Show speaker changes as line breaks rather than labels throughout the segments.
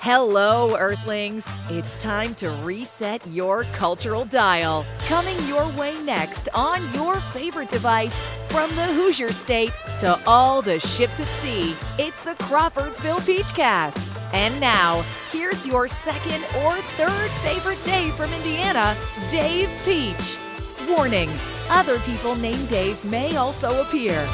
Hello, Earthlings. It's time to reset your cultural dial. Coming your way next on your favorite device, from the Hoosier State to all the ships at sea, it's the Crawfordsville Peachcast. And now, here's your second or third favorite Dave from Indiana, Dave Peach. Warning, other people named Dave may also appear.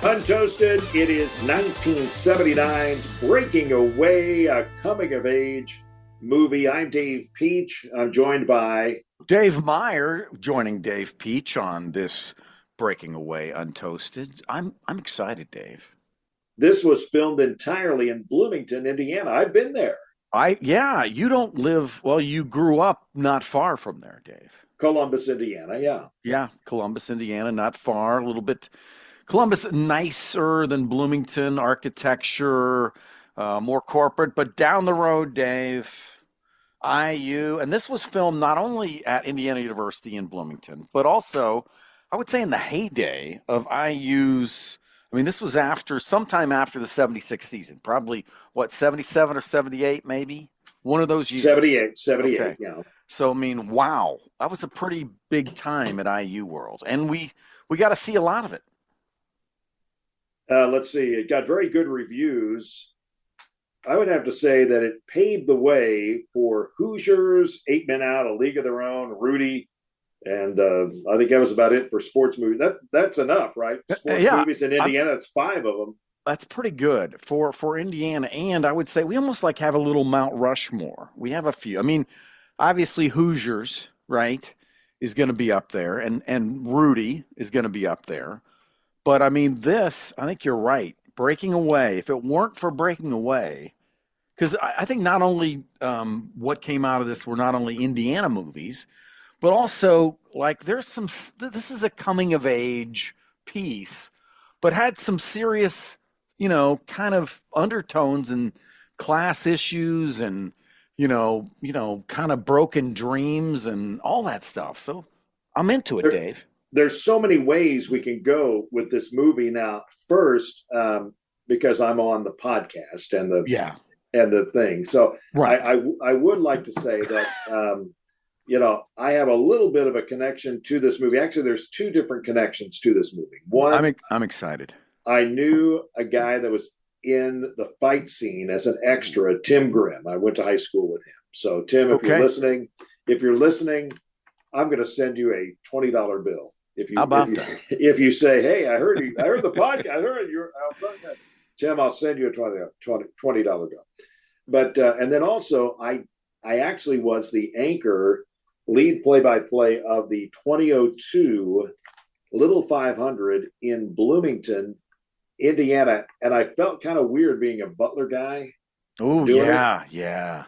Untoasted, it is 1979's Breaking Away, a coming-of-age movie. I'm Dave Peach. I'm joined by
Dave Meyer, joining Dave Peach on this Breaking Away Untoasted. I'm excited, Dave.
This was filmed entirely in Bloomington, Indiana. I've been there.
You don't live, well, you grew up not far from there, Dave.
Columbus, Indiana, yeah.
Yeah, Columbus, Indiana, not far, a little bit. Columbus, nicer than Bloomington, architecture, more corporate, but down the road, Dave, IU, and this was filmed not only at Indiana University in Bloomington, but also, I would say in the heyday of IU's, this was sometime after the 76 season, probably, 77 or 78 maybe? One of those years.
78,
okay.
Yeah.
So, wow, that was a pretty big time at IU World, and we got to see a lot of it.
Let's see. It got very good reviews. I would have to say that it paved the way for Hoosiers, 8 Men Out, A League of Their Own, Rudy, and I think that was about it for sports movies. That's enough, right? Sports movies in Indiana, it's 5 of them.
That's pretty good for Indiana, and I would say we almost have a little Mount Rushmore. We have a few. Obviously Hoosiers, right, is going to be up there, and Rudy is going to be up there. But, I think you're right. Breaking Away, if it weren't for Breaking Away, because I think not only what came out of this were not only Indiana movies, but also, this is a coming-of-age piece, but had some serious, kind of undertones and class issues and, kind of broken dreams and all that stuff. So I'm into it, Dave.
There's so many ways we can go with this movie now. First, because I'm on the podcast and the thing. So right. I would like to say that, I have a little bit of a connection to this movie. Actually, there's 2 different connections to this movie. One,
I'm excited.
I knew a guy that was in the fight scene as an extra, Tim Grimm. I went to high school with him. So Tim, if you're listening, I'm going to send you a $20 bill. If you say, hey, I heard the podcast, I heard you're Tim, I'll send you a $20 bill. But and then also I actually was the anchor, lead play-by-play of the 2002 Little 500 in Bloomington, Indiana, and I felt kind of weird being a Butler guy.
Oh yeah.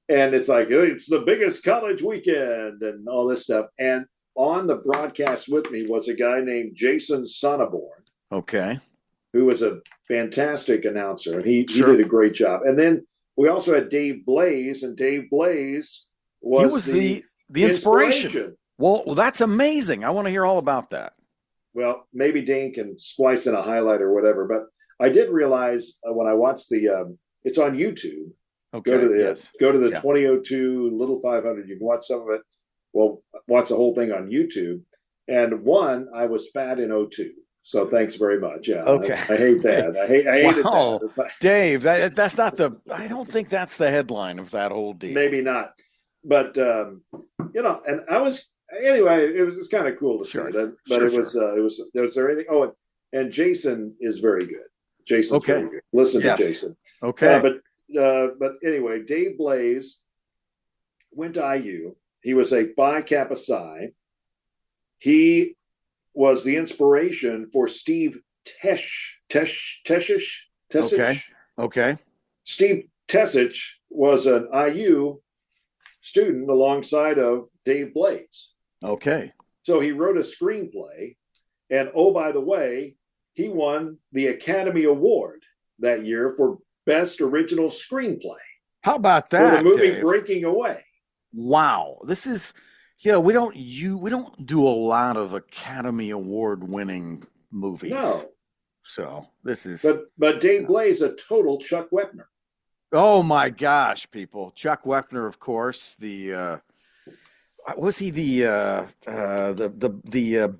And it's it's the biggest college weekend and all this stuff. And on the broadcast with me was a guy named Jason Sonneborn.
Okay.
Who was a fantastic announcer. And he did a great job. And then we also had Dave Blaze, and Dave Blaze was the inspiration.
Well, that's amazing. I want to hear all about that.
Well, maybe Dane can splice in a highlight or whatever. But I did realize when I watched it's on YouTube.
Okay.
Go to the 2002 Little 500. You can watch some of it. Well, watch the whole thing on YouTube. And I was fat in 02. So thanks very much. Yeah.
Okay.
I hate that. I hated that.
Dave, that's not I don't think that's the headline of that whole deal.
Maybe not. But, and I was, anyway, it was kind of cool to see that. But it was there anything? Oh, and Jason is very good. Jason's very good. Listen to Jason.
Okay.
But anyway, Dave Blaze went to IU. He was a Phi Kappa Psi. He was the inspiration for Steve Tesich.
Okay.
Steve Tesich was an IU student alongside of Dave Blaze.
Okay.
So he wrote a screenplay. And by the way, he won the Academy Award that year for Best Original Screenplay.
How about that?
For the movie
Dave?
Breaking Away.
Wow. This is, we don't do a lot of Academy Award winning movies.
No.
So this is.
But Dave Blaze, a total Chuck Wepner.
Oh my gosh, people! Chuck Wepner, of course. Was he the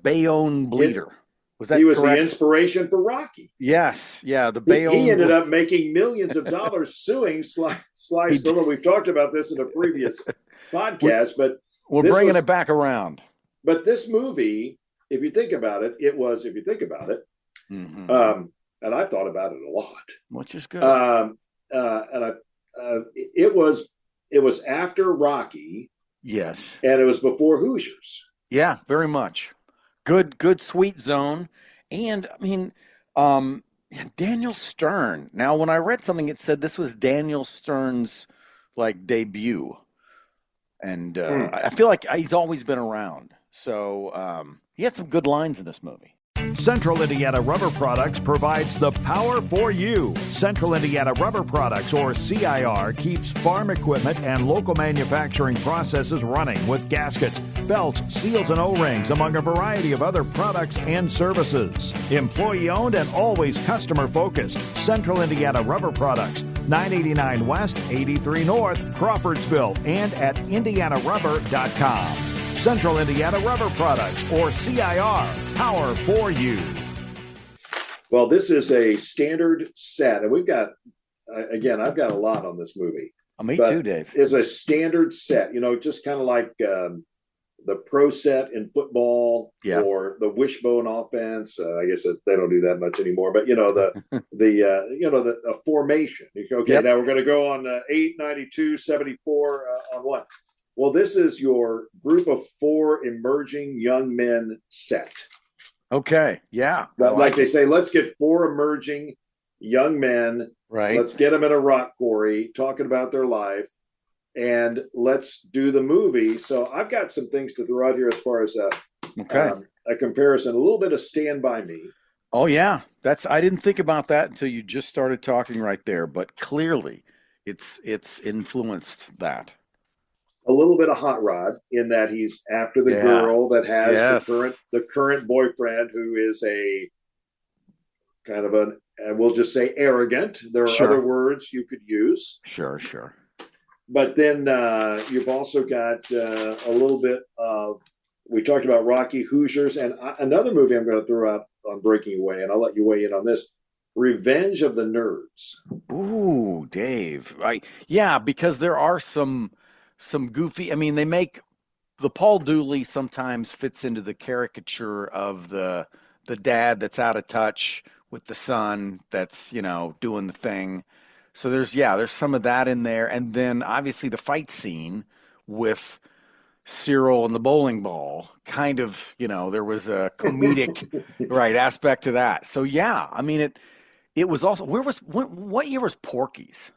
Bayonne bleeder? Was that
he was
correct?
The inspiration for Rocky?
Yes, yeah. The Bayonne.
He ended up making millions of dollars suing Sly Stallone. We've talked about this in a previous podcast, but
we're bringing it back around.
But this movie, if you think about it,
mm-hmm.
And I thought about it a lot,
which is good.
It was after Rocky.
Yes.
And it was before Hoosiers.
Yeah, very much. Good sweet zone. And I mean, Daniel Stern. Now, when I read something, it said this was Daniel Stern's like debut. And I feel like he's always been around. So he had some good lines in this movie.
Central Indiana Rubber Products provides the power for you. Central Indiana Rubber Products, or CIR, keeps farm equipment and local manufacturing processes running with gaskets, belts, seals, and O-rings, among a variety of other products and services. Employee-owned and always customer-focused. Central Indiana Rubber Products, 989 West, 83 North, Crawfordsville, and at indianarubber.com. Central Indiana Rubber Products, or CIR, power for you.
Well, this is a standard set, and we've got, again, I've got a lot on this movie.
Me too, Dave.
It's a standard set, just kind of like the pro set in football, or the wishbone offense. I guess they don't do that much anymore, but the formation. Okay, now we're going to go on 8, 92, 74 on one. Well, this is your group of 4 emerging young men set.
Okay, yeah.
Like they say, let's get 4 emerging young men.
Right.
Let's get them in a rock quarry talking about their life, and let's do the movie. So I've got some things to throw out here as far as a comparison, a little bit of Stand By Me.
Oh, yeah. I didn't think about that until you just started talking right there, but clearly it's influenced that.
A little bit of Hot Rod in that he's after the girl that has the current boyfriend, who is a kind of we'll just say arrogant. There are other words you could use.
Sure.
But then you've also got a little bit of, we talked about Rocky, Hoosiers, and another movie I'm going to throw out on Breaking Away, and I'll let you weigh in on this. Revenge of the Nerds.
Ooh, Dave. Because there are some goofy, they make the Paul Dooley sometimes fits into the caricature of the dad that's out of touch with the son that's, doing the thing. So there's some of that in there. And then obviously the fight scene with Cyril and the bowling ball, kind of, there was a comedic aspect to that. So it was also, what year was Porky's?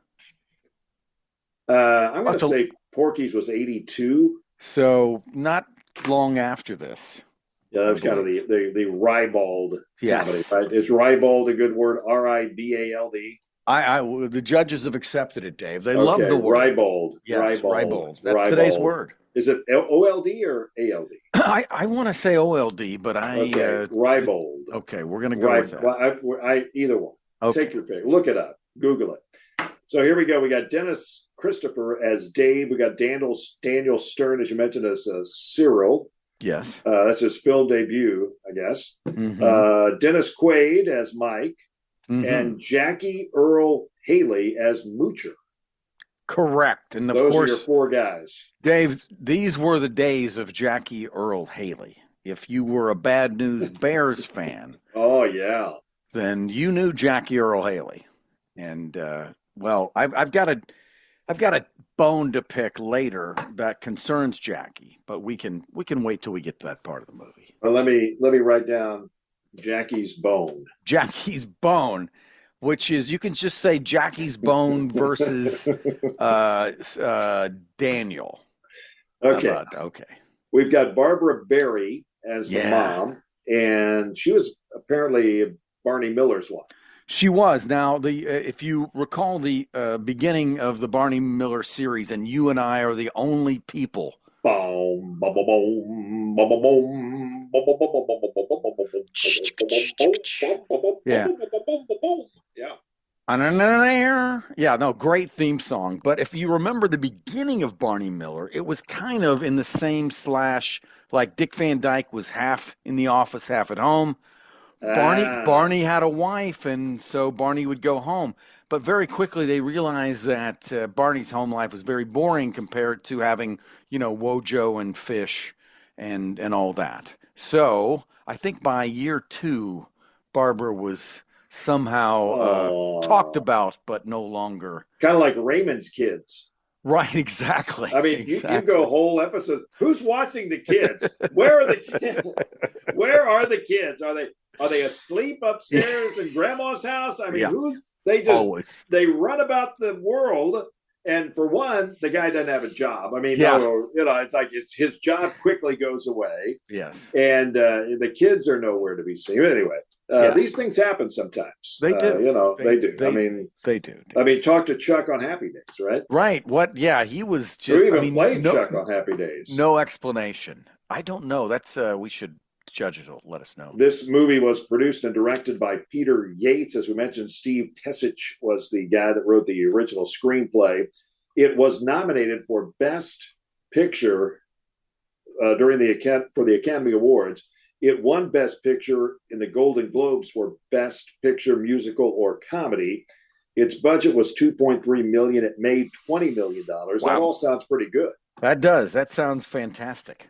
I'm going to say Porky's was 82.
So not long after this.
Yeah, that was kind of the ribald comedy,
yes.
Right? Is ribald a good word? RIBALD?
The judges have accepted it, Dave. They love the word.
Ribald.
Yes, ribald. That's today's word.
Is it OLD or ALD?
I want to say OLD, but
ribald.
Okay, we're going to go with that.
Well, either one.
Okay.
Take your pick. Look it up. Google it. So here we go. We got Dennis Christopher as Dave. We got Daniel Stern, as you mentioned, as Cyril.
Yes.
That's his film debut, I guess.
Mm-hmm.
Dennis Quaid as Mike.
Mm-hmm.
And Jackie Earl Haley as Moocher.
Correct. And
those
course,
are your 4 guys.
Dave, these were the days of Jackie Earl Haley. If you were a Bad News Bears fan.
Oh, yeah.
Then you knew Jackie Earl Haley. And, I've got a bone to pick later that concerns Jackie, but we can wait till we get to that part of the movie.
Well, let me write down Jackie's bone.
Jackie's bone, which is, you can just say Jackie's bone versus Daniel.
Okay.
Okay.
We've got Barbara Berry as the mom, and she was apparently Barney Miller's wife.
She was. Now, if you recall the beginning of the Barney Miller series, and you and I are the only people.
Boom, boom, boom, boom, boom, boom.
Yeah.
Yeah.
Yeah, no, great theme song. But if you remember the beginning of Barney Miller, it was kind of in the same slash, like Dick Van Dyke was half in the office, half at home. Barney had a wife, and so Barney would go home. But very quickly they realized that Barney's home life was very boring compared to having, Wojo and Fish and all that. So I think by year 2, Barbara was somehow talked about, but no longer.
Kind of like Raymond's kids.
Right, exactly.
I mean,
exactly.
you go whole episode. Who's watching the kids? Where are the kids? Where are the kids? Are they asleep upstairs in Grandma's house? I mean, they run about the world. And for one, the guy doesn't have a job. I mean, it's like his job quickly goes away.
Yes.
And the kids are nowhere to be seen. Anyway, these things happen sometimes.
They do.
They do.
They do.
I mean, talk to Chuck on Happy Days, right?
Right. What? Yeah, he was just.
Who even played Chuck on Happy Days?
No explanation. I don't know. That's we should. Judges will let us know.
This movie was produced and directed by Peter Yates. As we mentioned, Steve Tesich was the guy that wrote the original screenplay. It was nominated for Best Picture for the Academy Awards. It won Best Picture in the Golden Globes for Best Picture Musical or Comedy. Its budget was $2.3 million. It made $20 million. Wow. That all sounds pretty good.
That does. That sounds fantastic.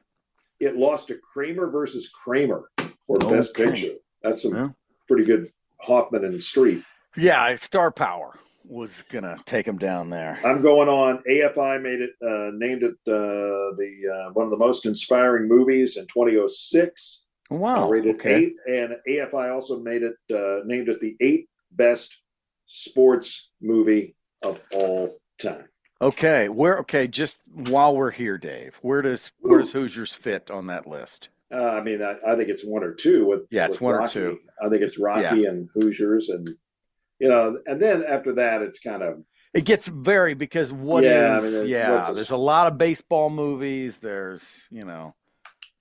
It lost to Kramer versus Kramer for Best Picture. That's some pretty good Hoffman and Street.
Yeah, star power was gonna take him down there.
I'm going on. AFI named it one of the most inspiring movies in 2006.
Wow,
rated 8, and AFI also named it the 8th best sports movie of all time.
Okay, just while we're here, Dave, where does Hoosiers fit on that list?
I mean, I think it's 1 or 2.
It's 1 or 2.
I think it's Rocky and Hoosiers, and and then after that, it's kind of
it gets very because there's a lot of baseball movies. There's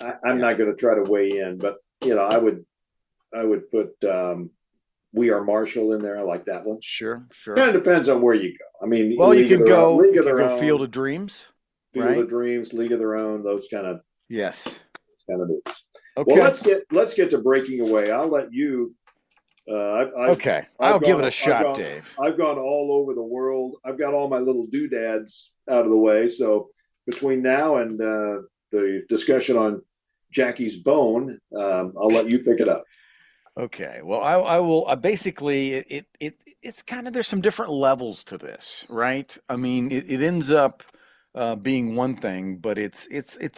I'm not going to try to weigh in, but I would put We Are Marshall in there. I like that one.
Sure.
Kind of depends on where you go. I mean,
you can go Field of Dreams,
Field of Dreams, League of Their Own, those kind of
movies.
Okay. Well, let's get to breaking away. I'll let you.
I'll give it a shot, Dave.
I've gone all over the world. I've got all my little doodads out of the way. So between now and the discussion on Jackie's Bone, I'll let you pick it up.
Okay. Well, I will. Basically, it's kind of there's some different levels to this, right? I mean, it ends up being one thing, but it's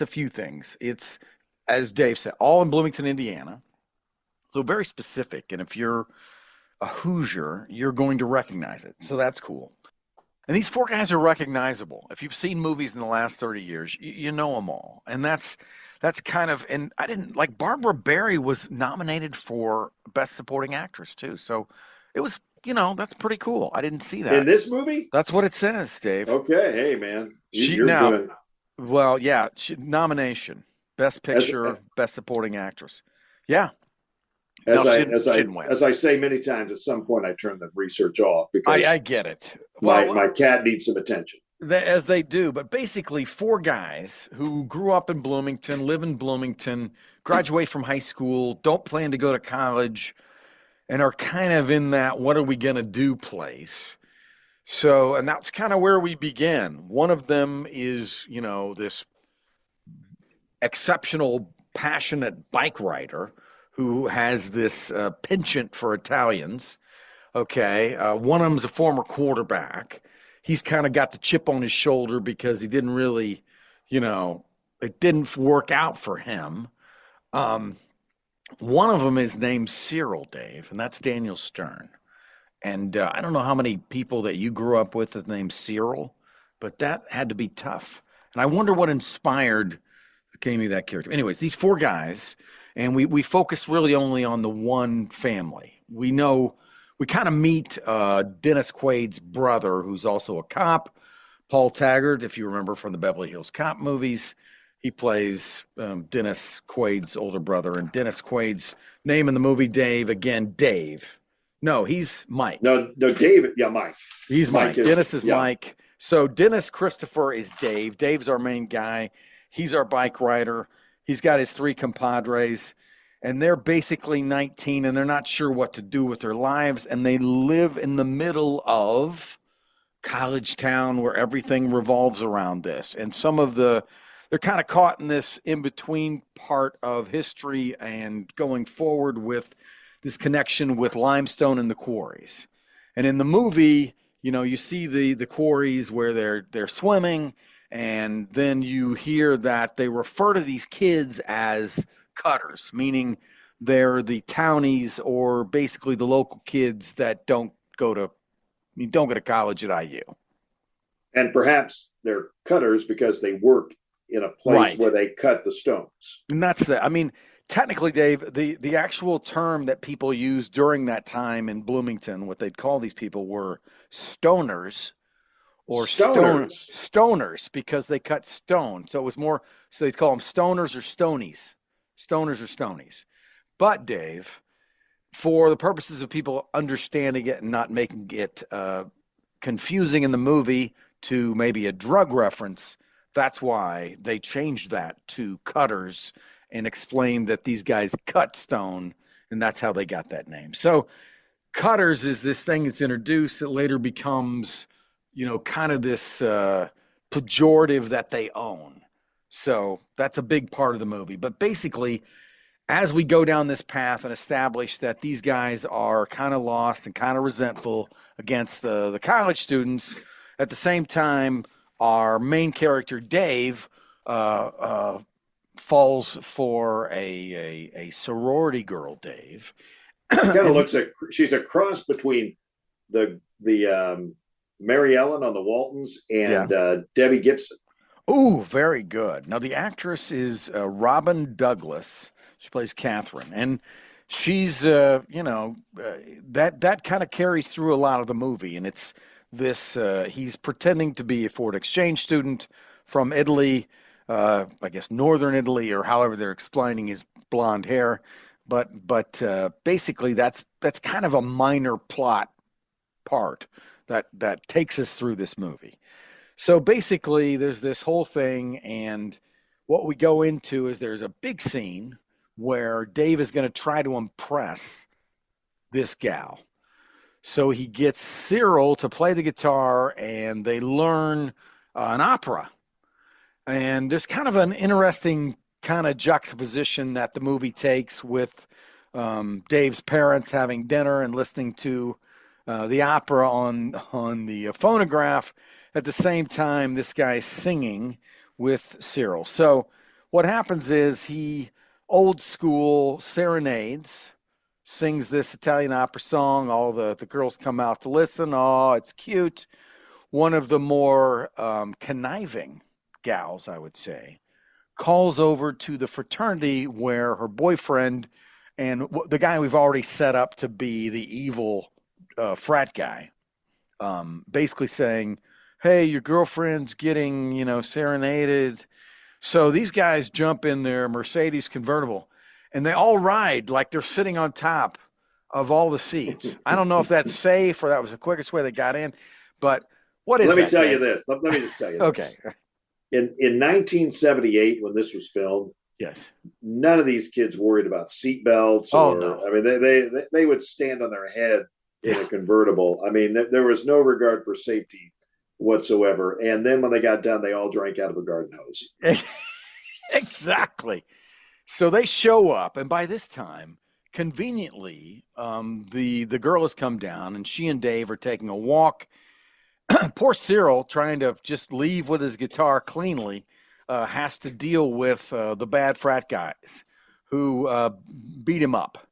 a few things. It's, as Dave said, all in Bloomington, Indiana. So very specific. And if you're a Hoosier, you're going to recognize it. So that's cool. And these 4 guys are recognizable. If you've seen movies in the last 30 years, you know them all. And that's kind of, and I didn't, like Barbara Barry was nominated for Best Supporting Actress too. So it was, that's pretty cool. I didn't see that.
In this movie?
That's what it says, Dave.
Okay. Hey, man.
Nomination. Best Picture, Best Supporting Actress. Yeah.
As I say many times, at some point I turn the research off because
I get it.
My cat needs some attention.
As they do, but basically 4 guys who grew up in Bloomington, live in Bloomington, graduate from high school, don't plan to go to college, and are kind of in that what are we going to do place. So, and that's kind of where we begin. One of them is, this exceptional, passionate bike rider who has this penchant for Italians. Okay. One of them's a former quarterback. He's kind of got the chip on his shoulder because he didn't really, it didn't work out for him. One of them is named Cyril, Dave, and that's Daniel Stern. And I don't know how many people that you grew up with named Cyril, but that had to be tough. And I wonder what gave me that character. Anyways, these 4 guys, and we focus really only on the one family. We kind of meet Dennis Quaid's brother, who's also a cop, Paul Taggart, if you remember from the Beverly Hills Cop movies. He plays Dennis Quaid's older brother, and Dennis Quaid's name in the movie, Dave, again, Dave. No, he's Mike.
No, David. Yeah, Mike.
He's Mike. Dennis is Mike. So Dennis Christopher is Dave. Dave's our main guy. He's our bike rider. He's got his 3 compadres, and they're basically 19, and they're not sure what to do with their lives, and they live in the middle of college town where everything revolves around this. And they're kind of caught in this in-between part of history and going forward with this connection with limestone and the quarries. And in the movie, you see the quarries where they're swimming, and then you hear that they refer to these kids as cutters, meaning they're the townies or basically the local kids that don't go to college at IU.
And perhaps they're cutters because they work in a place where they cut the stones.
And that's technically, Dave, the actual term that people used during that time in Bloomington, what they'd call these people were stoners or stoners because they cut stone. So it was more, so they'd call them stoners or stonies. Stoners or stonies. But Dave, for the purposes of people understanding it and not making it confusing in the movie to maybe a drug reference, that's why they changed that to cutters and explained that these guys cut stone, and that's how they got that name. So cutters is this thing that's introduced that later becomes, kind of this pejorative that they own. So that's a big part of the movie. But basically, as we go down this path and establish that these guys are kind of lost and kind of resentful against the college students, at the same time, our main character, Dave, falls for a sorority girl, Dave.
Kind of looks like she's a cross between the Mary Ellen on the Waltons and Debbie Gibson.
Ooh, very good. Now the actress is Robin Douglas. She plays Catherine, and she's that kind of carries through a lot of the movie. And it's this he's pretending to be a foreign exchange student from Italy. I guess northern Italy, or however they're explaining his blonde hair, but basically that's kind of a minor plot part that takes us through this movie. So basically, there's this whole thing, and what we go into is there's a big scene where Dave is going to try to impress this gal. So he gets Cyril to play the guitar, and they learn an opera. And there's kind of an interesting kind of juxtaposition that the movie takes with Dave's parents having dinner and listening to the opera on the phonograph. At the same time, this guy's singing with Cyril. So what happens is he old school serenades, sings this Italian opera song. All the girls come out to listen. Oh, it's cute. One of the more conniving gals, I would say, calls over to the fraternity where her boyfriend and the guy we've already set up to be the evil frat guy, basically saying, hey, your girlfriend's getting, serenaded. So these guys jump in their Mercedes convertible, and they all ride like they're sitting on top of all the seats. I don't know if that's safe or that was the quickest way they got in, but what is
Let
that?
me tell you this. Let me just tell you this.
Okay.
In 1978, when this was filmed,
Yes,
none of these kids worried about seat belts.
No.
I mean, they would stand on their head in a convertible. I mean, there was no regard for safety whatsoever. And then when they got done, they all drank out of a garden hose.
Exactly. So they show up, and by this time, conveniently, the girl has come down, and she and Dave are taking a walk. Poor Cyril, trying to just leave with his guitar cleanly, has to deal with the bad frat guys who beat him up.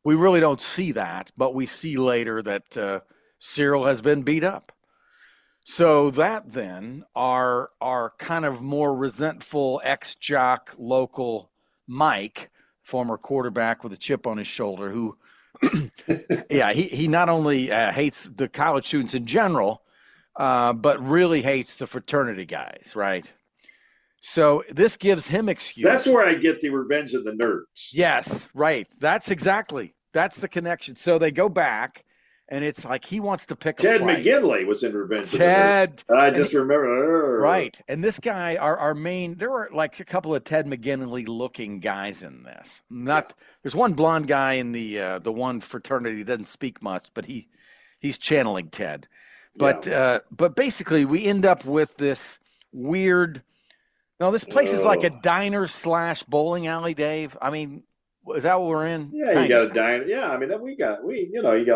We really don't see that, but we see later that Cyril has been beat up. So that then our kind of more resentful ex-jock local Mike, former quarterback with a chip on his shoulder, who, he not only hates the college students in general, but really hates the fraternity guys, right? So this gives him excuse.
That's where I get the Revenge of the Nerds.
Yes, right. That's the connection. So they go back, and it's like he wants to pick
Ted
a fight.
McGinley was in Revenge of the Nerds. I just remember.
Right. And this guy, our main, there were like a couple of Ted McGinley looking guys in this. There's one blonde guy in the one fraternity that doesn't speak much, but he's channeling Ted. But basically we end up with this weird. No, this place is like a diner / bowling alley, Dave. I mean, is that what we're in?
Yeah, you got a diner. Yeah, I mean, you got a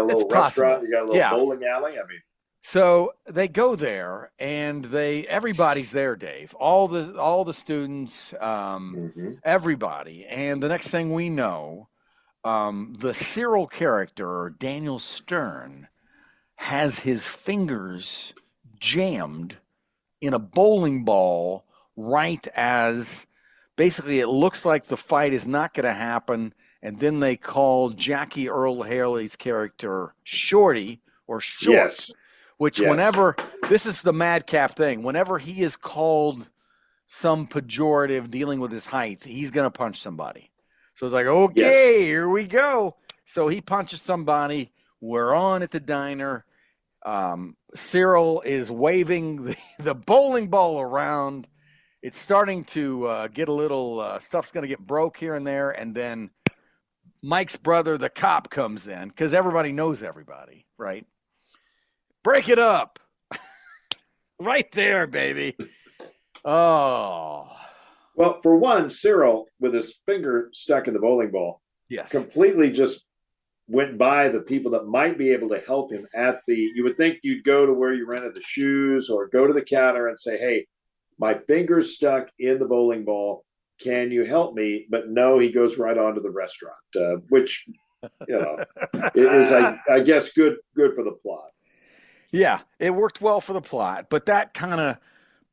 little restaurant, you got a little bowling alley. I mean,
so they go there, and everybody's there, Dave. All the students, everybody, and the next thing we know, the Cyril character, Daniel Stern, has his fingers jammed in a bowling ball right as basically it looks like the fight is not going to happen, and then they call Jackie Earl Haley's character Shorty or Short, whenever this is the madcap thing, whenever he is called some pejorative dealing with his height, he's going to punch somebody. So it's like, okay, here we go. So he punches somebody. We're on at the diner. Cyril is waving the bowling ball around. It's starting to get a little stuff's going to get broke here and there. And then Mike's brother, the cop, comes in because everybody knows everybody, right? Break it up. Right there, baby. Oh.
Well, for one, Cyril, with his finger stuck in the bowling ball, completely just went by the people that might be able to help him you would think you'd go to where you rented the shoes or go to the counter and say, hey, my finger's stuck in the bowling ball. Can you help me? But no, he goes right on to the restaurant, which, is, I guess, good for the plot.
Yeah, it worked well for the plot, but that kind of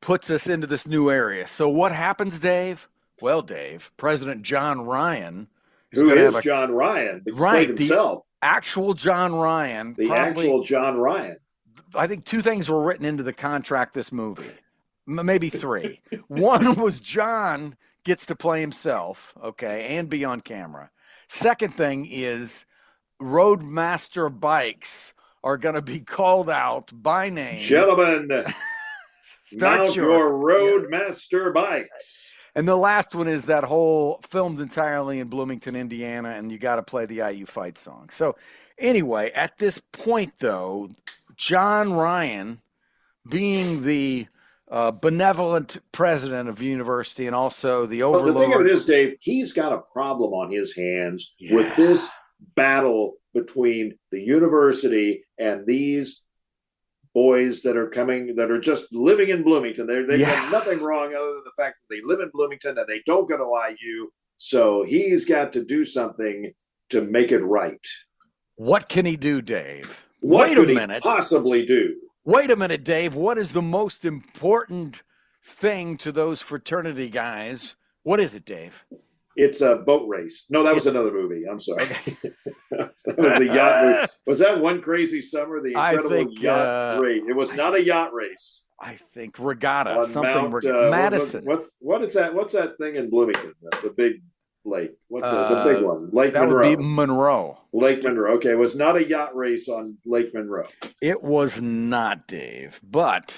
puts us into this new area. So what happens, Dave? Well, Dave, President John Ryan.
Who is John Ryan? The
actual John Ryan.
Actual John Ryan.
I think 2 things were written into the contract this movie. Maybe 3. One was John gets to play himself, and be on camera. Second thing is Roadmaster Bikes are going to be called out by name.
Gentlemen, mount your Roadmaster Bikes.
And the last one is that whole filmed entirely in Bloomington, Indiana, and you got to play the IU fight song. So anyway, at this point, though, John Ryan, being the benevolent president of the university and also the overlord.
The thing of it is, Dave, he's got a problem on his hands with this battle between the university and these boys that are just living in Bloomington. They've done nothing wrong other than the fact that they live in Bloomington and they don't go to IU. So he's got to do something to make it right.
What can he do, Dave?
What could he possibly do?
Wait a minute, Dave. What is the most important thing to those fraternity guys? What is it, Dave?
It's a boat race. No, that was another movie. I'm sorry. That was the yacht race. Was that One Crazy Summer? The incredible yacht race. It was not a yacht race.
I think regatta. Madison.
What is that? What's that thing in Bloomington? The big lake. What's the big one? Lake Monroe.
That would be Monroe.
Lake Monroe. Okay, it was not a yacht race on Lake Monroe.
It was not, Dave, but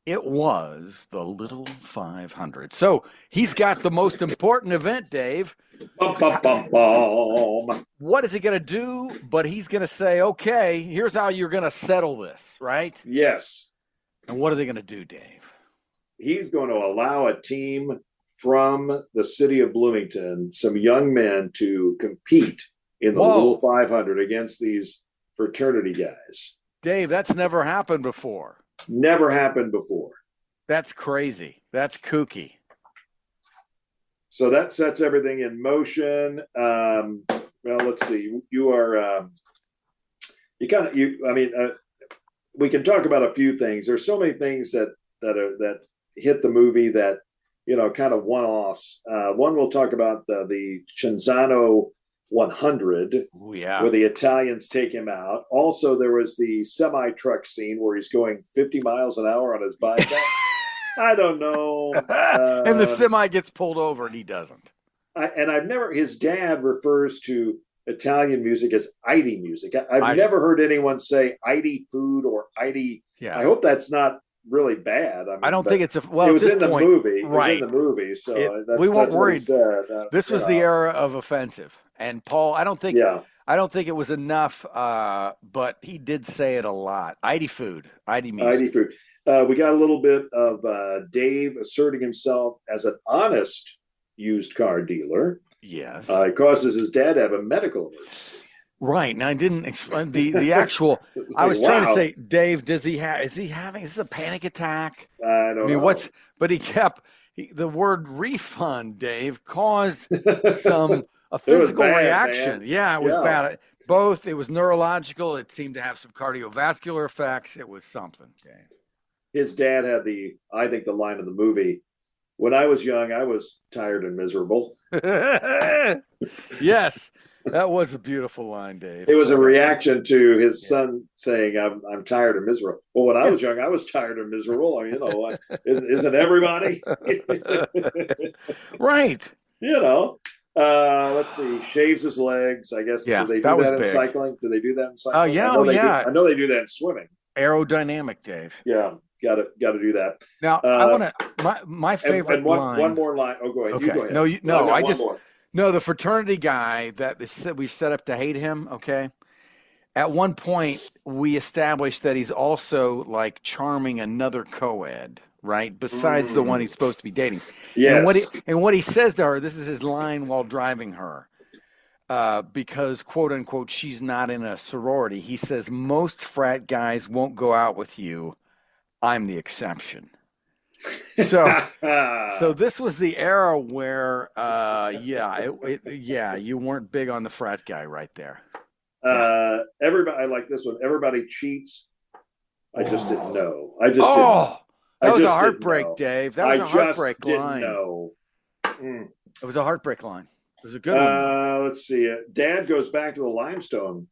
it was the Little 500. So he's got the most important event, Dave.
Bum, bum, bum, bum.
What is he going to do? But he's going to say, okay, here's how you're going to settle this, right?
Yes.
And what are they going to do, Dave?
He's going to allow a team from the city of Bloomington, some young men, to compete in the Little 500 against these fraternity guys.
Dave, that's never happened before.
Never happened before.
That's crazy. That's kooky.
So that sets everything in motion. Well, let's see. You are, we can talk about a few things. There's so many things that hit the movie that, kind of one-offs. One, we'll talk about the Cinzano 100, where the Italians take him out. Also, there was the semi-truck scene where he's going 50 miles an hour on his bike. I don't know.
And the semi gets pulled over and he doesn't.
His dad refers to Italian music as Idy music. I've never heard anyone say Idy food or Idy.
Yeah.
I hope that's not really bad.
I don't think it's
it was in the movie.
Right.
It was in the movie, so
we weren't worried.
This
was the era of offensive. And Paul, I don't think it was enough, but he did say it a lot. Idy food, Idy music.
Idy food. We got a little bit of Dave asserting himself as an honest used car dealer.
Yes.
It causes his dad to have a medical emergency.
Right. Now I didn't explain the actual. I was trying to say, Dave, is he having? Is this a panic attack?
I don't know.
But he kept the word refund, Dave, caused a physical reaction. Man. Yeah, it was bad. Both. It was neurological. It seemed to have some cardiovascular effects. It was something, Dave.
His dad had I think the line in the movie, when I was young, I was tired and miserable.
Yes. That was a beautiful line, Dave.
It was a reaction to his son saying, I'm tired and miserable. Well, when I was young, I was tired and miserable. Isn't everybody?
Right.
Let's see. Shaves his legs, I guess.
Yeah,
do they do that in cycling? Do they do that in cycling?
Oh, yeah.
I know they do that in swimming.
Aerodynamic, Dave.
Yeah. Got to do that.
Now, I want to, my favorite line.
One more line. Oh, go ahead.
Okay.
You go ahead.
No, the fraternity guy that we set up to hate him, okay? At one point, we established that he's also like charming another co-ed, right? Besides the one he's supposed to be dating.
Yes.
And what he says to her, this is his line while driving her, because, quote unquote, she's not in a sorority. He says, most frat guys won't go out with you. I'm the exception. So this was the era where, you weren't big on the frat guy right there.
Everybody, I like this one. Everybody cheats. I just didn't know. That
was a heartbreak, Dave. That was a heartbreak line.
Know.
It was a heartbreak line. It was a good one.
Let's see. Dad goes back to the limestone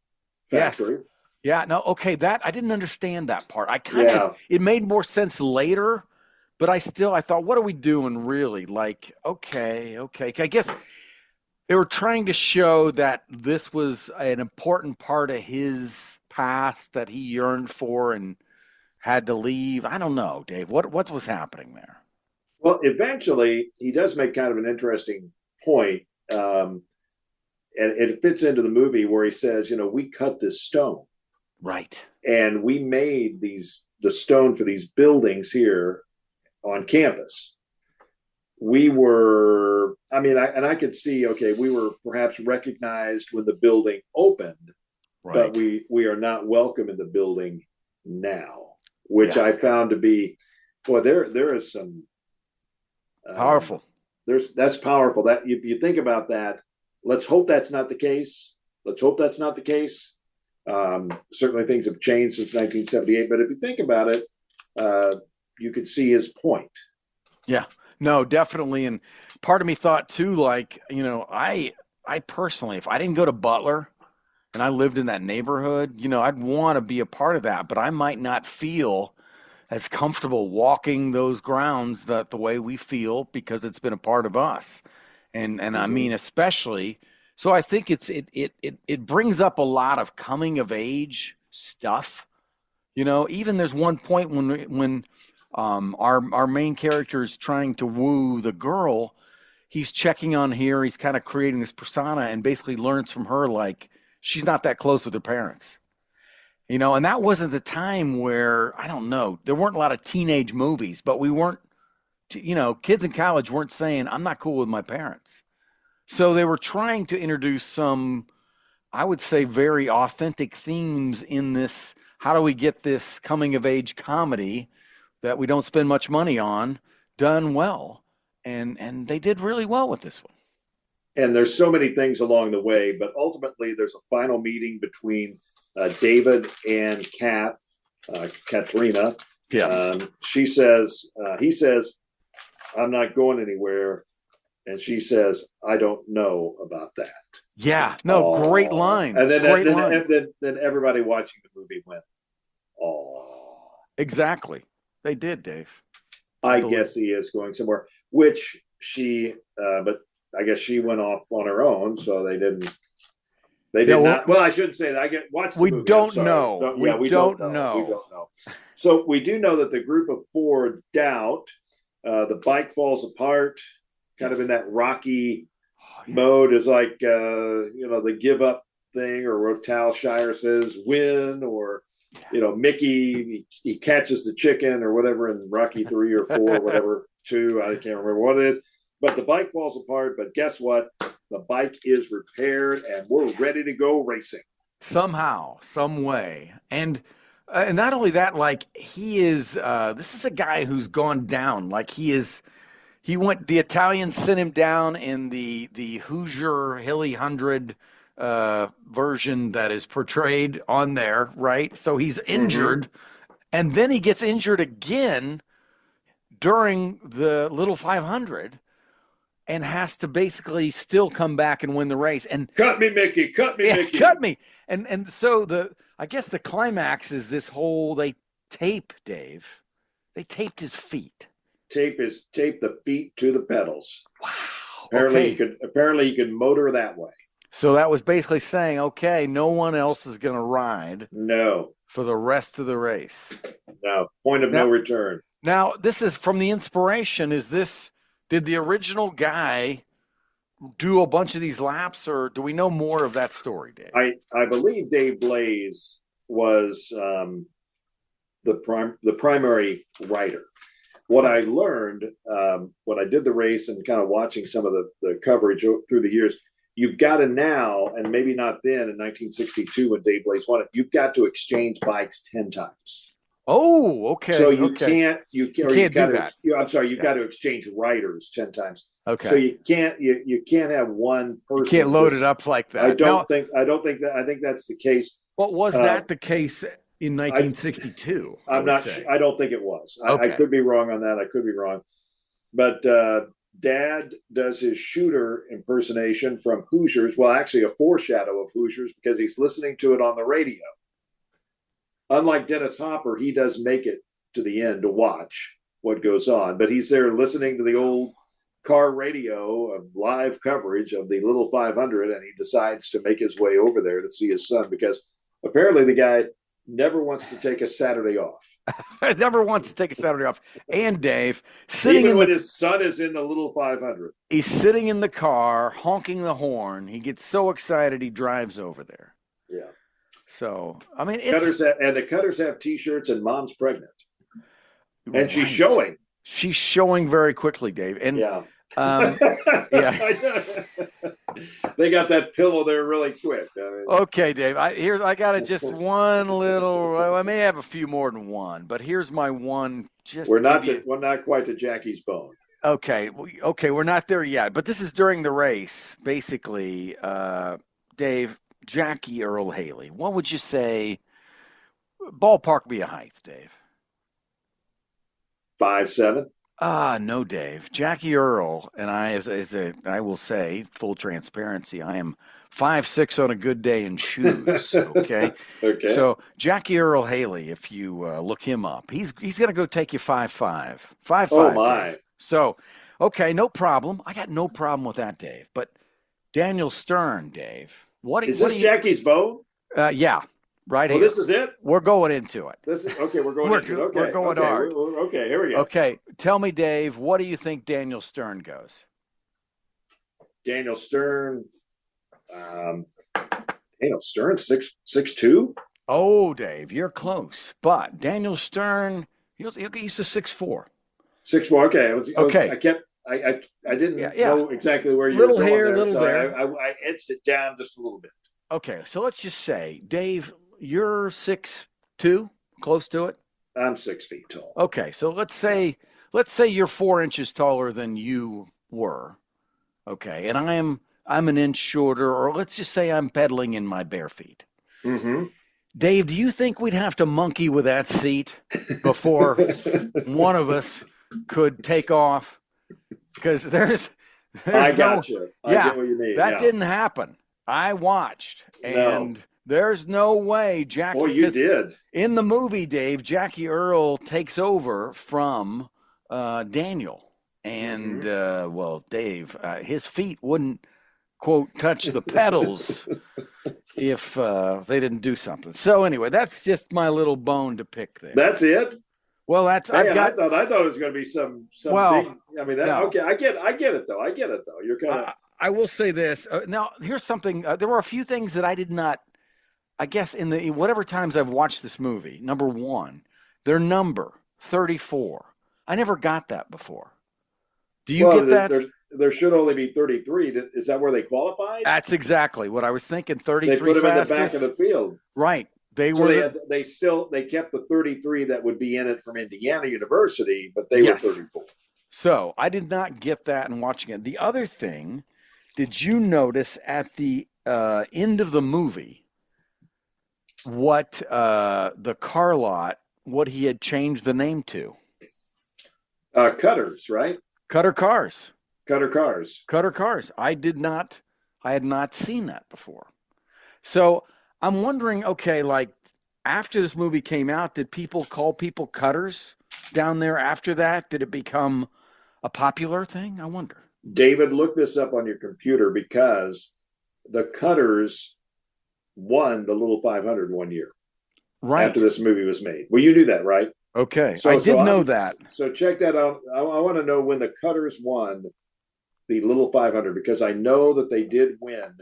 factory.
Yes. Yeah. No. Okay. That I didn't understand that part. It made more sense later. But I thought, what are we doing really? Like, okay. I guess they were trying to show that this was an important part of his past that he yearned for and had to leave. I don't know, Dave. What was happening there?
Well, eventually, he does make kind of an interesting point. And it fits into the movie where he says, we cut this stone.
Right.
And we made the stone for these buildings here on campus. We were, I could see, we were perhaps recognized when the building opened, right. But we are not welcome in the building now, which I found to be, there is some
powerful.
That's powerful. That you think about that. Let's hope that's not the case. Certainly things have changed since 1978, but if you think about it, you could see his point. Yeah,
no, definitely. And part of me thought too, like, I personally, if I didn't go to Butler and I lived in that neighborhood, I'd want to be a part of that, but I might not feel as comfortable walking those grounds the way we feel because it's been a part of us. And I mean, especially, so I think it brings up a lot of coming of age stuff. Even there's one point when our main character is trying to woo the girl, he's checking on her, he's kind of creating this persona and basically learns from her, like, she's not that close with her parents, and that wasn't the time where, I don't know, there weren't a lot of teenage movies, but we weren't, kids in college weren't saying, I'm not cool with my parents. So they were trying to introduce some, I would say, very authentic themes in this. How do we get this coming of age comedy that we don't spend much money on done well? And they did really well with this one.
And there's so many things along the way, but ultimately there's a final meeting between David and Katrina.
Yes.
He says, I'm not going anywhere. And she says, I don't know about that.
Yeah. No, great line.
And then everybody watching the movie went, oh.
Exactly. They did, Dave.
I guess he is going somewhere, which but I guess she went off on her own, so they did not. Well, I shouldn't say that. Watch the movie.
We don't know.
We don't know. So we do know that the group of four doubt. The bike falls apart, kind of in that Rocky mode, is like the give up thing, or what Tal Shire says, win, or Mickey he catches the chicken or whatever in Rocky 3 or 4, whatever 2, I can't remember what it is. But the bike falls apart. But guess what? The bike is repaired, and we're ready to go racing
somehow, some way. And not only that, like he is. This is a guy who's gone down. Like he went. The Italians sent him down in the Hoosier Hilly 100 version that is portrayed on there, right? So he's injured, and then he gets injured again during the Little 500. And has to basically still come back and win the race. And
cut me, Mickey. Mickey.
Cut me. And so I guess the climax is this whole They taped his feet.
Tape the feet to the pedals.
Wow.
Apparently he could motor that way.
So that was basically saying, okay, no one else is going to ride.
No.
For the rest of the race.
No. Point of no return.
Now, this is from the inspiration. Did the original guy do a bunch of these laps, or do we know more of that story, Dave?
I believe Dave Blaze was the primary writer. What I learned when I did the race and kind of watching some of the coverage through the years, you've got to now, and maybe not then in 1962 when Dave Blaze won it, you've got to exchange bikes 10 times.
Oh, okay.
So you can't do that. I'm sorry, you've got to exchange riders 10 times.
Okay.
So you can't have one person.
You can't load it up like that.
I don't think that. I think that's the case.
But was that the case in 1962?
I'm not sure. I don't think it was.
Okay.
I could be wrong on that. I could be wrong. But Dad does his shooter impersonation from Hoosiers. Well, actually a foreshadow of Hoosiers, because he's listening to it on the radio. Unlike Dennis Hopper, he does make it to the end to watch what goes on, but he's there listening to the old car radio of live coverage of the Little 500, and he decides to make his way over there to see his son, because apparently the guy never wants to take a Saturday off.
Never wants to take a Saturday off. And Dave,
when his son is in the Little 500.
He's sitting in the car, honking the horn. He gets so excited he drives over there.
Yeah.
So, I mean,
the Cutters have T-shirts, and Mom's pregnant, and she's showing.
She's showing very quickly, Dave. And
yeah.
Yeah.
They got that pillow there really quick.
Okay, Dave. I got just one little. I may have a few more than one, but here's my one.
We're not quite to Jackie's bone.
Okay, we're not there yet. But this is during the race, basically. Dave. Jackie Earl Haley. What would you say? Ballpark be a height, Dave.
5'7".
No, Dave. Jackie Earl and I, I will say, full transparency, I am 5'6" on a good day in shoes. Okay.
Okay.
So Jackie Earl Haley, if you look him up, he's going to go take you 5'5". 5'5".
Oh my.
Dave. So, okay, no problem. I got no problem with that, Dave. But Daniel Stern, Dave.
Is this Jackie's bone?
Yeah, right here.
This is it?
We're going into it.
We're going into it. Okay.
We're going hard.
Okay, here we go.
Okay, tell me, Dave, what do you think Daniel Stern goes?
Daniel Stern, 6'2".
Oh, Dave, you're close. But Daniel Stern, he's a 6'4".
6'4", okay.
Okay.
I didn't know exactly where you were going
here,
there,
little
so
there.
I edged it down just a little bit.
Okay, so let's just say, Dave, you're 6'2", close to it?
I'm 6 feet tall.
Okay, so let's say you're 4 inches taller than you were. Okay, and I'm an inch shorter, or let's just say I'm pedaling in my bare feet.
Mm-hmm.
Dave, do you think we'd have to monkey with that seat before one of us could take off? Because there's
I got you. I get what you mean.
That didn't happen. I watched, and there's no way Jackie.
Well, you did.
In the movie, Dave, Jackie Earl takes over from Daniel. And, well, Dave, his feet wouldn't, quote, touch the pedals if they didn't do something. So anyway, that's just my little bone to pick there.
That's it?
Well, that's
I thought it was going to be some
well,
big. I mean,
no.
okay, I get it though. You're kind of.
I will say this. Now, here's something. There were a few things that I did not. I guess in the whatever times I've watched this movie. Number one, their number 34. I never got that before. Do you get that?
There should only be 33. Is that where they qualified?
That's exactly what I was thinking. 33.
They put them
fastest.
in the back of the field,
right? They
kept the 33 that would be in it from Indiana University, but they were 34.
So I did not get that in watching it. The other thing, did you notice at the end of the movie what the car lot, what he had changed the name to?
Cutters, right?
Cutter Cars.
Cutter Cars.
I had not seen that before. So I'm wondering, okay, like after this movie came out, did people call people cutters down there after that? Did it become a popular thing? I wonder.
David, look this up on your computer because the Cutters won the Little 500 one year.
Right.
After this movie was made. Well, you knew that, right?
Okay. I did know that.
So check that out. I want to know when the Cutters won the Little 500 because I know that they did win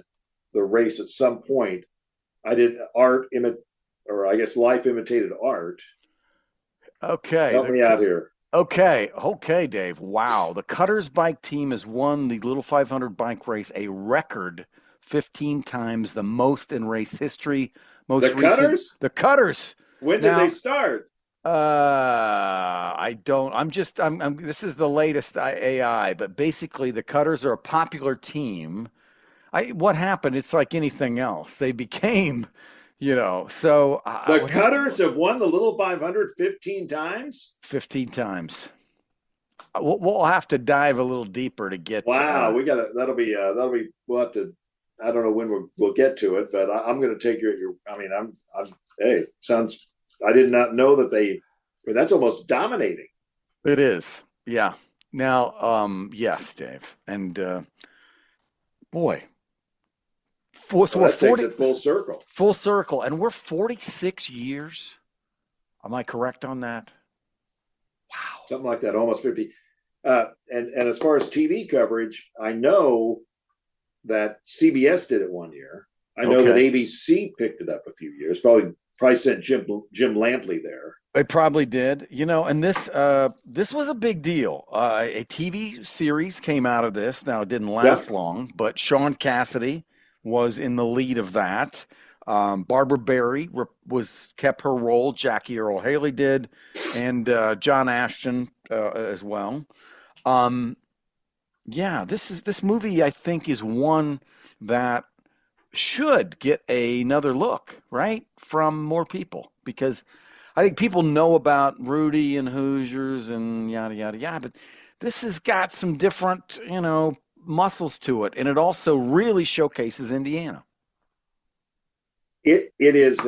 the race at some point. I did life imitated art.
Okay.
Help me out here.
Okay, Dave. Wow. The Cutters bike team has won the Little 500 bike race a record 15 times, the most in race history.
Cutters?
The Cutters.
When did they start?
I don't. This is the latest AI, but basically the Cutters are a popular team. What happened? It's like anything else. They became, so.
The Cutters have won the Little 500 15 times?
15 times. We'll have to dive a little deeper to get.
Wow, that'll be, we'll have to, I don't know when we'll get to it, but I'm going to take your, hey, sounds, I did not know that that's almost dominating.
It is. Yeah. Now, yes, Dave. And, boy.
Takes it full circle.
Full circle. And we're 46 years. Am I correct on that? Wow.
Something like that, almost 50. And as far as TV coverage, I know that CBS did it one year. I know that ABC picked it up a few years. Probably sent Jim Lampley there.
It probably did. And this was a big deal. A TV series came out of this. Now, it didn't last long, but Sean Cassidy was in the lead of that. Barbara Barry kept her role. Jackie Earle Haley did, and John Ashton as well. This movie I think is one that should get another look, right, from more people, because I think people know about Rudy and Hoosiers and yada yada yada, but this has got some different, muscles to it, and it also really showcases Indiana.
It is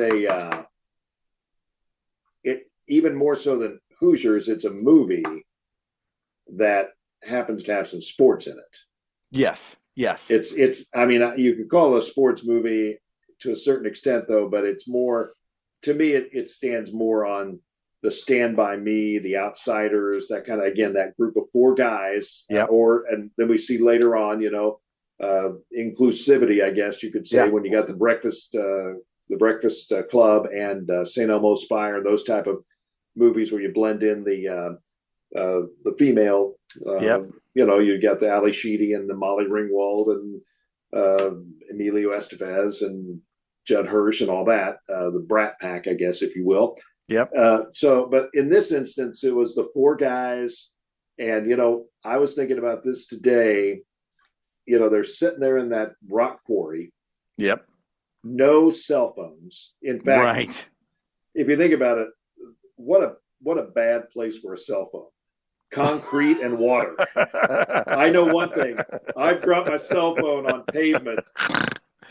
even more so than Hoosiers. It's a movie that happens to have some sports in it.
Yes.
It's. I mean, you could call it a sports movie to a certain extent, though, but it's more. To me, it stands more on the Stand By Me, the Outsiders, that kind of, again, that group of four guys.
Yeah.
And then we see later on, inclusivity, I guess you could say, when you got the Breakfast Club and St. Elmo's Spire, and those type of movies where you blend in the female. You got the Ali Sheedy and the Molly Ringwald and Emilio Estevez and Judd Hirsch and all that, the Brat Pack, I guess, if you will.
Yep.
But in this instance, it was the four guys. And, I was thinking about this today. They're sitting there in that rock quarry.
Yep.
No cell phones. In fact,
right.
If you think about it, what a bad place for a cell phone. Concrete and water. I know one thing. I've dropped my cell phone on pavement.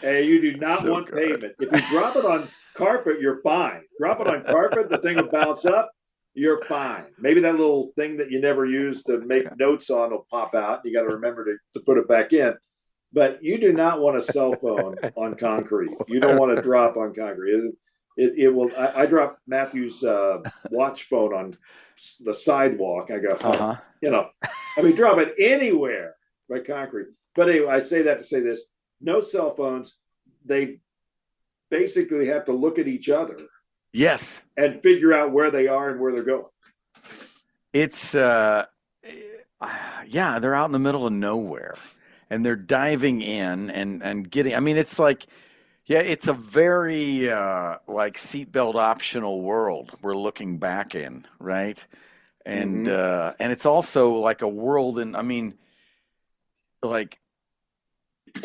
And you do not want pavement. If you drop it on carpet, you're fine. Drop it on carpet, the thing will bounce up. you're fine. Maybe that little thing that you never use to make notes on will pop out. You got to remember to put it back in. But you do not want a cell phone on concrete. You don't want to drop on concrete. It will. I dropped Matthew's watch phone on the sidewalk. I go, I mean, drop it anywhere by concrete. But anyway, I say that to say this: no cell phones. They basically have to look at each other.
Yes.
And figure out where they are and where they're going.
It's, they're out in the middle of nowhere and they're diving in and getting, I mean, it's like, it's a very, like seatbelt optional world we're looking back in, right? And, and it's also like a world I mean, like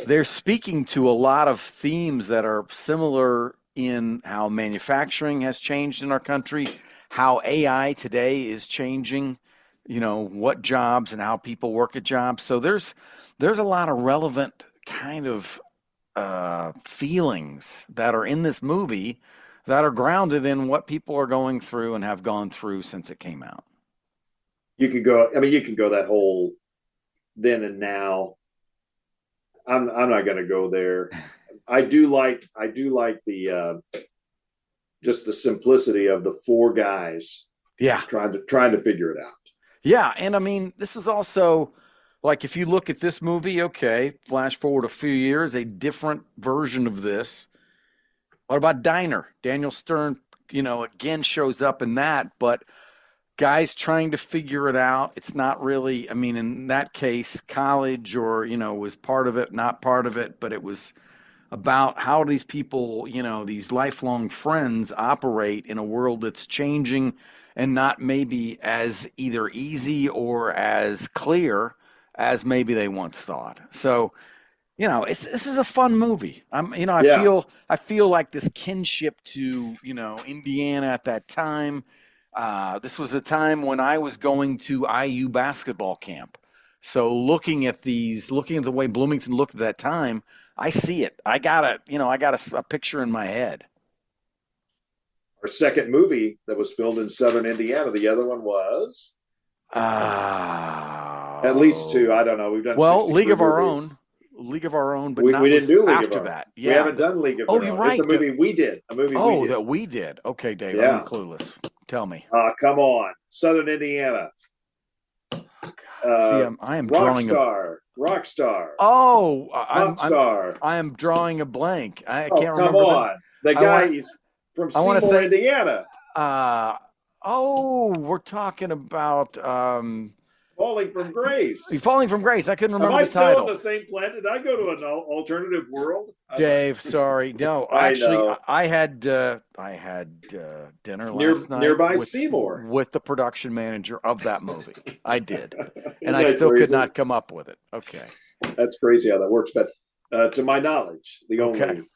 they're speaking to a lot of themes that are similar in how manufacturing has changed in our country, how AI today is changing, what jobs and how people work at jobs. So there's a lot of relevant kind of feelings that are in this movie that are grounded in what people are going through and have gone through since it came out.
You could go that whole then and now. I'm not going to go there. I do like the just the simplicity of the four guys.
Yeah.
Trying to figure it out.
Yeah. And I mean, this was also like, if you look at this movie, okay, flash forward a few years, a different version of this. What about Diner? Daniel Stern, again shows up in that, but guys trying to figure it out. It's not really, I mean, in that case, college or, was part of it, not part of it, but it was about how these people, these lifelong friends operate in a world that's changing and not maybe as either easy or as clear as maybe they once thought. So, this is a fun movie. I feel like this kinship to, Indiana at that time. This was a time when I was going to IU basketball camp. So looking at the way Bloomington looked at that time, I see it. I got a picture in my head.
Our second movie that was filmed in Southern Indiana. The other one was at least two. I don't know. We've done
League of Our
movies.
Own. League of Our Own, but
we didn't do League
after
of Our Own.
that. Yeah,
we haven't done League of Our Own.
You're right.
It's a movie we did.
That we did. Okay, Dave. Yeah. I'm clueless. Tell me.
Come on, Southern Indiana.
See, I am drawing
Rockstar.
Oh,
I
am drawing a blank. I can't remember.
Come on, the guy he's from Seymour, Indiana.
We're talking about
Falling from Grace.
Falling from Grace. I couldn't remember
the title. Am I still
on
the same planet? Did I go to an alternative world?
Dave, sorry. No, actually, I had dinner last night
nearby Seymour
with the production manager of that movie. I did, and I still could not come up with it. Okay,
that's crazy how that works. But to my knowledge, the only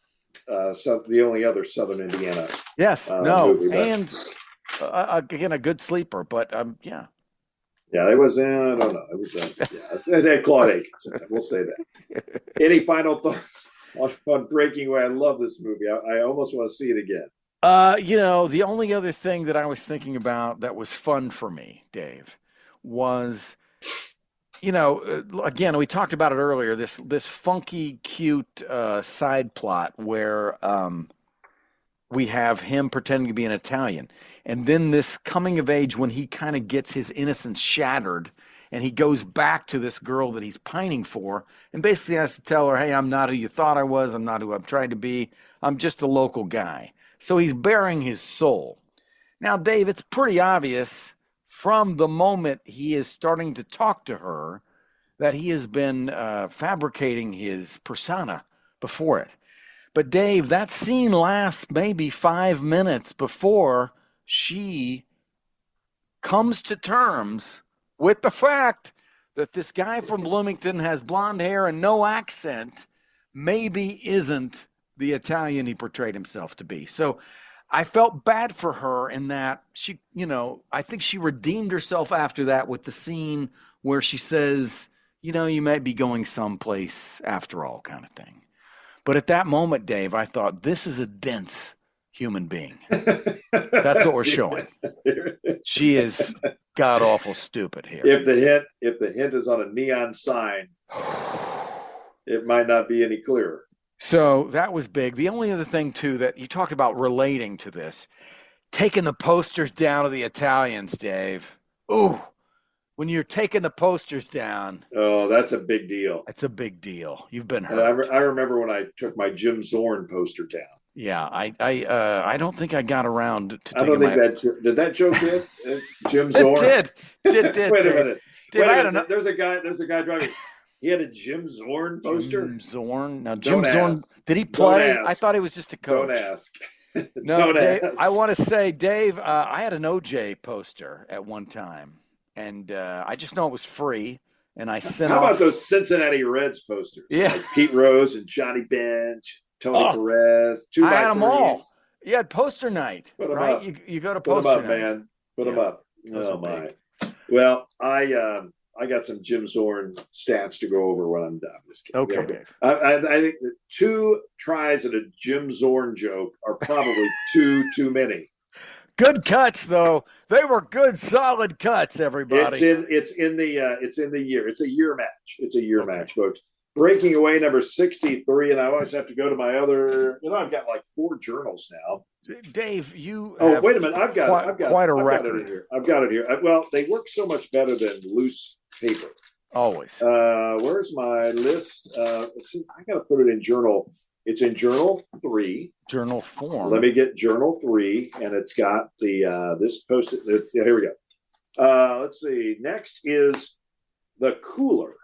other Southern Indiana.
Yes, movie, and again a good sleeper. But yeah.
Yeah, it was. I don't know. It was. It had Claude Akins. We'll say that. Any final thoughts on Breaking Away? I love this movie. I almost want to see it again.
The only other thing that I was thinking about that was fun for me, Dave, was, again, we talked about it earlier. This funky, cute side plot where we have him pretending to be an Italian. And then this coming of age when he kind of gets his innocence shattered and he goes back to this girl that he's pining for and basically has to tell her, hey, I'm not who you thought I was. I'm not who I'm trying to be. I'm just a local guy. So he's bearing his soul. Now, Dave, it's pretty obvious from the moment he is starting to talk to her that he has been fabricating his persona before it. But Dave, that scene lasts maybe 5 minutes before she comes to terms with the fact that this guy from Bloomington has blonde hair and no accent, maybe isn't the Italian he portrayed himself to be. So I felt bad for her in that she, I think she redeemed herself after that with the scene where she says, you might be going someplace after all kind of thing. But at that moment, Dave, I thought this is a dense human being. That's what we're showing. She is god awful stupid here.
If the hint is on a neon sign, it might not be any clearer.
So that was big. The only other thing too that you talked about relating to this, taking the posters down of the Italians, Dave. Ooh, when you're taking the posters down.
Oh, that's a big deal.
It's a big deal. You've been hurt.
I remember when I took my Jim Zorn poster down.
Yeah, I don't think I got around to.
I don't think did that joke hit Jim Zorn?
It did.
Wait a minute.
Dave,
Wait a minute. There's a guy driving. He had a Jim Zorn poster.
Jim Zorn. Now Jim Zorn, did he play? I thought he was just a coach.
Don't ask.
No, Dave, I want to say, Dave, I had an OJ poster at one time, and I just know it was free, and I sent.
How about those Cincinnati Reds posters?
Yeah,
like Pete Rose and Johnny Bench, Tony Perez. 2x3s.
I had them all. You had poster night, right?
Up.
You go to poster
night.
Man.
Put them up. Oh my. Well, I got some Jim Zorn stats to go over when I'm done. Just kidding.
Okay, Dave.
I think that 2 tries at a Jim Zorn joke are probably too many.
Good cuts, though. They were good, solid cuts. Everybody.
It's in the year. It's a year match. It's a year match, folks. Breaking away number 63, and I always have to go to my other. I've got like 4 journals now.
Dave, you.
Oh, wait a minute! I've got
quite a record.
I've got it here. Well, they work so much better than loose paper.
Always.
Where's my list? Let's see. I got to put it in journal. It's in journal 3.
Journal form.
Let me get journal 3, and it's got the this post-it. Here we go. Let's see. Next is the cooler.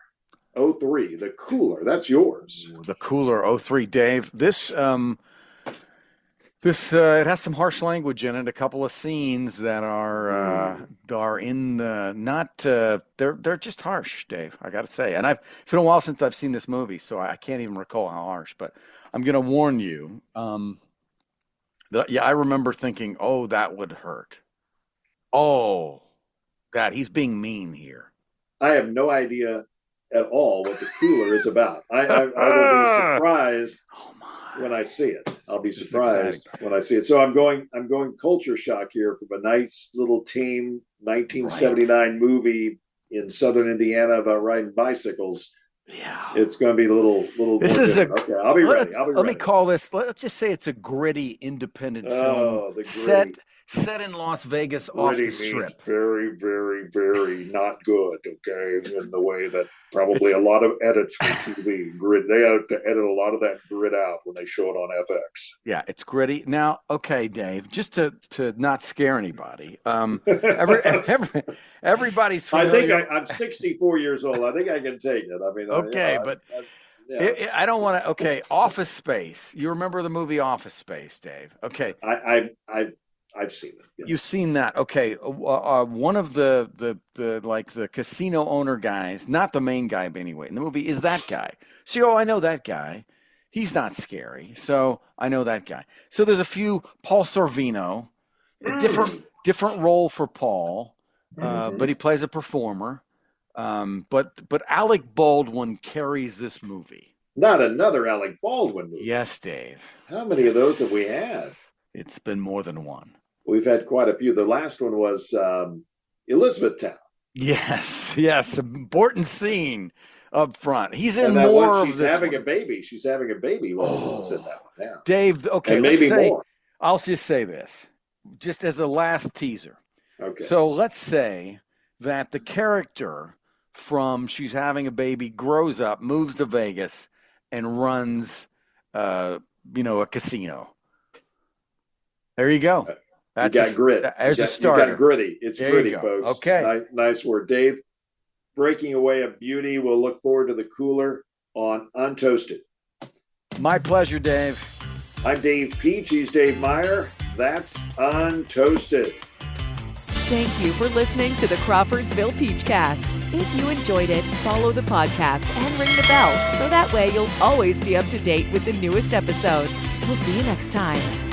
03, the cooler. That's yours.
The cooler 03, Dave. This it has some harsh language in it. A couple of scenes that are in the not. They're just harsh, Dave. I got to say, and it's been a while since I've seen this movie, so I can't even recall how harsh. But I'm going to warn you. I remember thinking, oh, that would hurt. Oh, that he's being mean here.
I have no idea at all what the cooler is about. I will be surprised when I see it. I'll be surprised when I see it. So I'm going culture shock here from a nice little team 1979 movie in southern Indiana about riding bicycles.
Yeah, it's
going to be a little. This is okay. I'll be ready.
Let me call this. Let's just say it's a gritty independent film set in Las Vegas off the Strip.
Very, very, very not good. Okay, in the way that probably a lot of edits for TV grid. They have to edit a lot of that grid out when they show it on FX.
Yeah, it's gritty. Now, okay, Dave, just to not scare anybody. Everybody's familiar.
I'm 64 years old. I think I can take it. I mean,
okay, but I don't want to. Okay, Office Space. You remember the movie Office Space, Dave? Okay,
I've seen it. Yes.
You've seen that. Okay. One of the casino owner guys, not the main guy, but anyway, in the movie is that guy. So, I know that guy. He's not scary. So I know that guy. So there's a few, Paul Sorvino, a different role for Paul, but he plays a performer. But Alec Baldwin carries this movie.
Not another Alec Baldwin movie.
Yes, Dave.
How many of those have we had?
It's been more than one.
We've had quite a few. The last one was Elizabethtown.
Yes, important scene up front. He's in more of this.
She's having a baby. She's having a baby while he's in that one. Yeah.
Dave, okay,
and maybe more.
I'll just say this, just as a last teaser.
Okay.
So let's say that the character from She's Having a Baby grows up, moves to Vegas, and runs, a casino. There you go.
You got grit.
There's a start.
You got gritty. It's
there
gritty, folks.
Okay.
Nice word. Dave, breaking away a beauty. We'll look forward to the cooler on Untoasted.
My pleasure, Dave.
I'm Dave Peach. He's Dave Meyer. That's Untoasted.
Thank you for listening to the Crawfordsville Peachcast. If you enjoyed it, follow the podcast and ring the bell so that way you'll always be up to date with the newest episodes. We'll see you next time.